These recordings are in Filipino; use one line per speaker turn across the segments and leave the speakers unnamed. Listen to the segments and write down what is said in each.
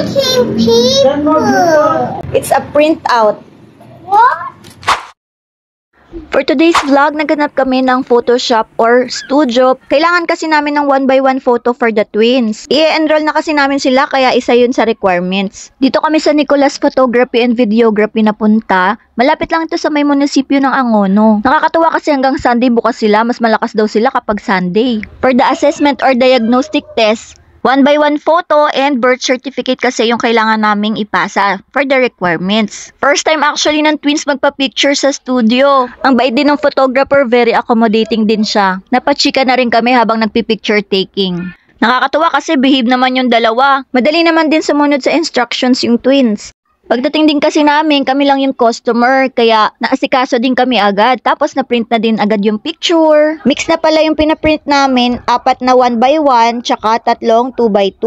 making people.
It's a printout.
What?
For today's vlog, naghanap kami ng Photoshop or studio. Kailangan kasi namin ng 1x1 photo for the twins. I-enroll na kasi namin sila kaya isa yun sa requirements. Dito kami sa Nicolas Photography and Videography napunta. Malapit lang ito sa may munisipyo ng Angono. Nakakatuwa kasi hanggang Sunday bukas sila. Mas malakas daw sila kapag Sunday. For the assessment or diagnostic test, 1x1 photo and birth certificate kasi yung kailangan naming ipasa for the requirements. First time actually ng twins magpa-picture sa studio. Ang bait din ng photographer, very accommodating din siya. Napachika na rin kami habang nagpi-picture taking. Nakakatuwa kasi behave naman yung dalawa. Madali naman din sumunod sa instructions yung twins. Pagdating din kasi namin, kami lang yung customer, kaya naasikaso din kami agad. Tapos na-print na din agad yung picture. Mix na pala yung pinaprint namin, 4 na 1x1, tsaka 3 2x2.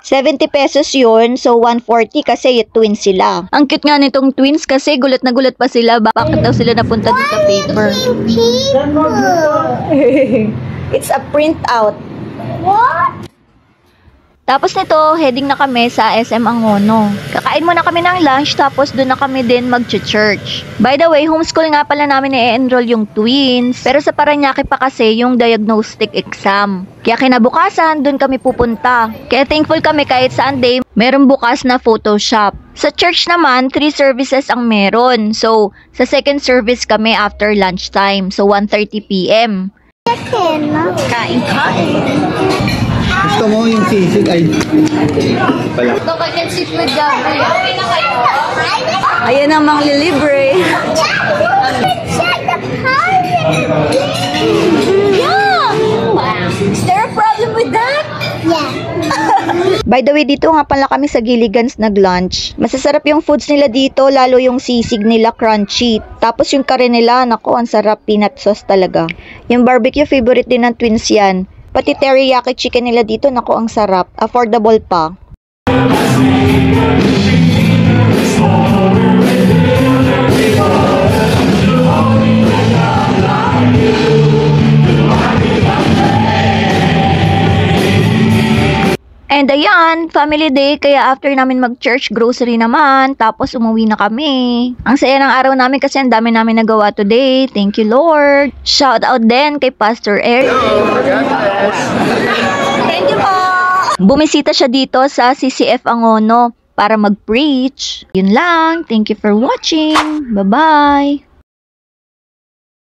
70 pesos yun, so 140 kasi twins sila. Ang cute nga nitong twins kasi gulat na gulat pa sila. Bakit daw sila napunta dun sa paper? It's a printout.
What?
Tapos nito, heading na kami sa SM Angono. Kakain muna kami ng lunch, tapos doon na kami din mag-church. By the way, homeschool nga pala namin i-enroll yung twins. Pero sa Paranaque pa kasi yung diagnostic exam. Kaya kinabukasan, doon kami pupunta. Kaya thankful kami kahit Sunday, meron bukas na Photoshop. Sa church naman, 3 services ang meron. So, sa second service kami after lunchtime. So, 1:30 PM. Kain.
Gusto mo yung sisig ay pala.
So, I can sit with Gabriel. Ayan ang mga lilibre. Yeah! Is there a problem with that?
Yeah.
By the way, dito nga pala kami sa Gilligan's nag-lunch. Masasarap yung foods nila dito, lalo yung sisig nila crunchy. Tapos yung kare nila, nako, ang sarap, peanut sauce talaga. Yung barbecue, favorite din ng twins yan. Pati teriyaki chicken nila dito, nako, ang sarap. Affordable pa. And ayan, family day, kaya after namin mag-church, grocery naman, tapos umuwi na kami. Ang saya ng araw namin kasi ang dami namin nagawa today. Thank you, Lord. Shout out din kay Pastor Eric. Thank you po! Bumisita siya dito sa CCF Angono para mag-preach. Yun lang. Thank you for watching. Bye-bye!